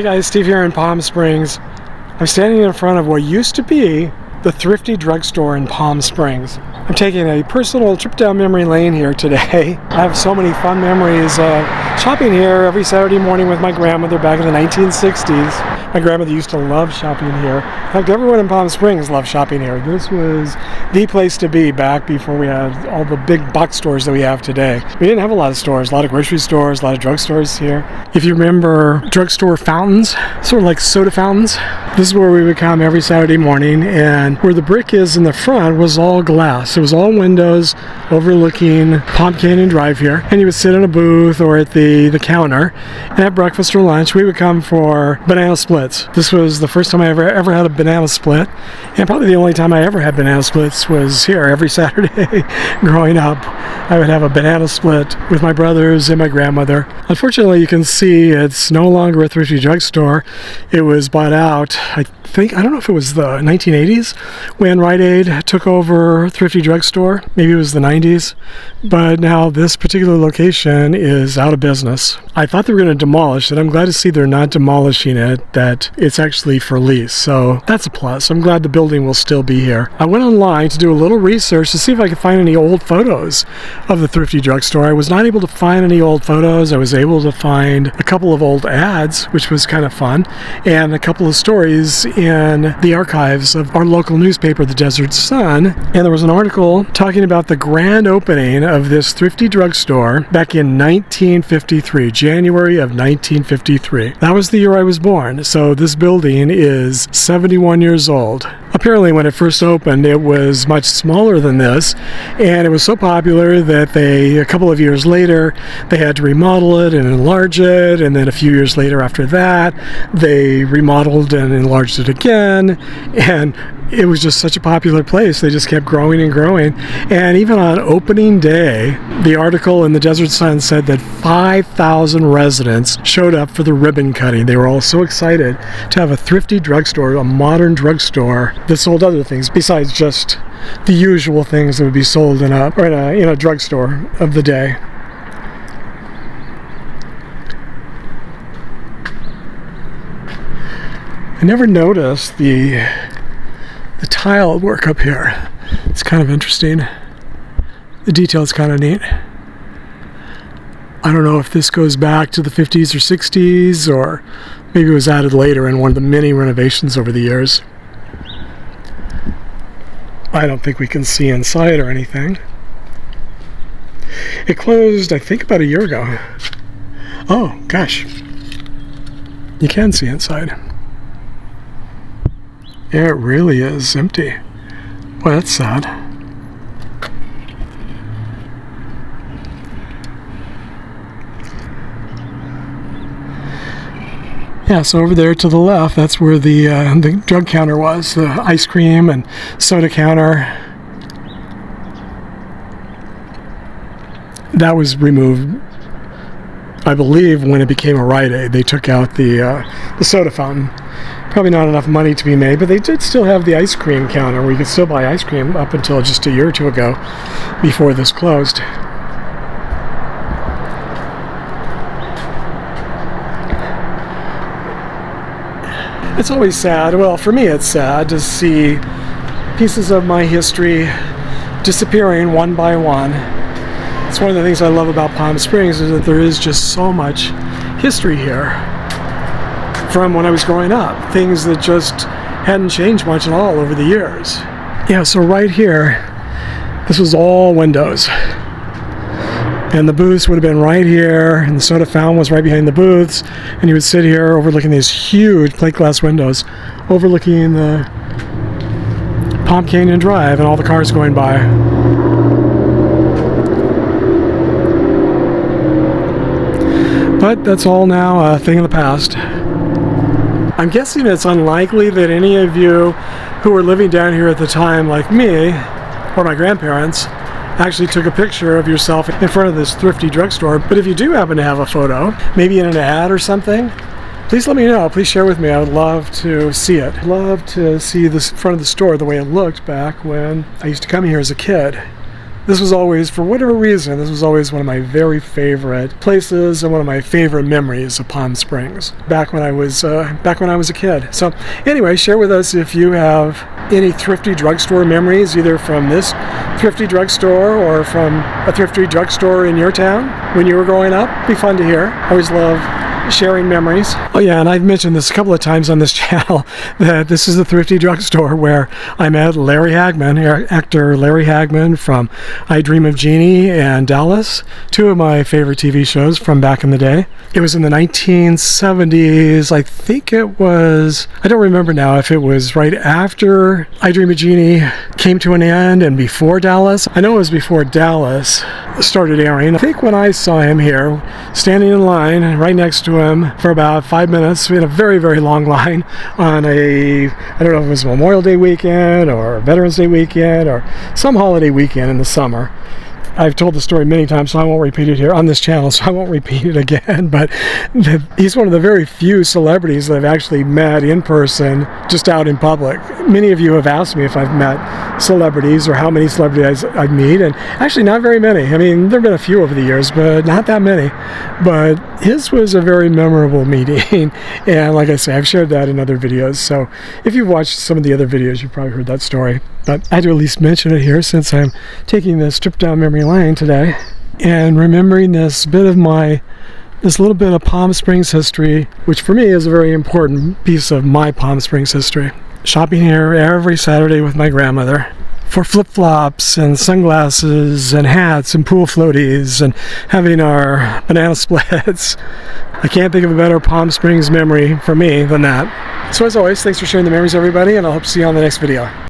Hi guys, Steve here in Palm Springs. I'm standing in front of what used to be the Thrifty Drug Store in Palm Springs. I'm taking a personal trip down memory lane here today. I have so many fun memories of shopping here every Saturday morning with my grandmother back in the 1960s. My grandmother used to love shopping here. In fact, everyone in Palm Springs loved shopping here. This was the place to be back before we had all the big box stores that we have today. We didn't have a lot of stores, a lot of grocery stores, a lot of drug stores here. If you remember drugstore fountains, sort of like soda fountains, this is where we would come every Saturday morning, and where the brick is in the front was all glass. It was all windows overlooking Palm Canyon Drive here, and you would sit in a booth or at the counter, and at breakfast or lunch we would come for banana splits. This was the first time I ever had a banana split, and probably the only time I ever had banana splits was here every Saturday. Growing up, I would have a banana split with my brothers and my grandmother. Unfortunately, you can see it's no longer a Thrifty Drug Store. It was bought out, I don't know if it was the 1980s when Rite Aid took over Thrifty Drug Store. Maybe it was the 90s. But now this particular location is out of business. I thought they were going to demolish it. I'm glad to see they're not demolishing it, that it's actually for lease. So that's a plus. I'm glad the building will still be here. I went online to do a little research to see if I could find any old photos of the Thrifty Drug Store. I was not able to find any old photos. I was able to find a couple of old ads, which was kind of fun, and a couple of stories in the archives of our local newspaper, the Desert Sun. And there was an article talking about the grand opening of this Thrifty Drug Store back in 1953, January of 1953. That was the year I was born, so this building is 71 years old. Apparently when it first opened it was much smaller than this, and it was so popular that a couple of years later they had to remodel it and enlarge it, and then a few years later after that they remodeled and enlarged it again, and it was just such a popular place. They just kept growing and growing. And even on opening day, the article in the Desert Sun said that 5,000 residents showed up for the ribbon cutting. They were all so excited to have a thrifty drugstore, a modern drugstore that sold other things besides just the usual things that would be sold in a drugstore of the day. I never noticed the tile work up here. It's kind of interesting. The detail is kind of neat. I don't know if this goes back to the 50s or 60s, or maybe it was added later in one of the many renovations over the years. I don't think we can see inside or anything. It closed, I think, about a year ago. Oh, gosh. You can see inside. Yeah, it really is empty. Well, that's sad. Yeah, so over there to the left, that's where the drug counter was, the ice cream and soda counter. That was removed, I believe, when it became a Rite Aid. They took out the soda fountain. Probably not enough money to be made, but they did still have the ice cream counter where you could still buy ice cream up until just a year or two ago before this closed. It's always sad, well, for me it's sad to see pieces of my history disappearing one by one. It's one of the things I love about Palm Springs, is that there is just so much history here from when I was growing up. Things that just hadn't changed much at all over the years. Yeah, so right here, this was all windows. And the booths would have been right here, and the soda fountain was right behind the booths, and you would sit here overlooking these huge plate glass windows, overlooking the Palm Canyon Drive and all the cars going by. But that's all now a thing of the past. I'm guessing it's unlikely that any of you who were living down here at the time, like me or my grandparents, actually took a picture of yourself in front of this Thrifty Drug Store. But if you do happen to have a photo, maybe in an ad or something, please let me know. Please share with me. I would love to see it. I'd love to see this front of the store the way it looked back when I used to come here as a kid. this was always, for whatever reason, this was always one of my very favorite places and one of my favorite memories of Palm Springs back when I was a kid. So anyway, share with us if you have any Thrifty Drug Store memories, either from this Thrifty Drug Store or from a Thrifty Drug Store in your town when you were growing up. It'd be fun to hear. I always love sharing memories. Oh yeah, and I've mentioned this a couple of times on this channel that this is the Thrifty Drug Store where I met Larry Hagman, actor Larry Hagman from I Dream of Jeannie and Dallas, two of my favorite TV shows from back in the day. It was in the 1970s. I think it was, I don't remember now if it was right after I Dream of Jeannie came to an end and before Dallas. I know it was before Dallas started airing. I think when I saw him here, standing in line right next to him for about 5 minutes. We had a very, very long line on I don't know if it was Memorial Day weekend or Veterans Day weekend or some holiday weekend in the summer. I've told the story many times, so I won't repeat it here on this channel, so I won't repeat it again, but he's one of the very few celebrities that I've actually met in person, just out in public. Many of you have asked me if I've met celebrities or how many celebrities I meet, and actually not very many. I mean, there have been a few over the years, but not that many. But his was a very memorable meeting, and like I say, I've shared that in other videos, so if you've watched some of the other videos, you've probably heard that story. But I had to at least mention it here since I'm taking this trip down memory lane today and remembering this little bit of Palm Springs history, which for me is a very important piece of my Palm Springs history. Shopping here every Saturday with my grandmother for flip-flops and sunglasses and hats and pool floaties and having our banana splits. I can't think of a better Palm Springs memory for me than that. So as always, thanks for sharing the memories, everybody, and I hope to see you on the next video.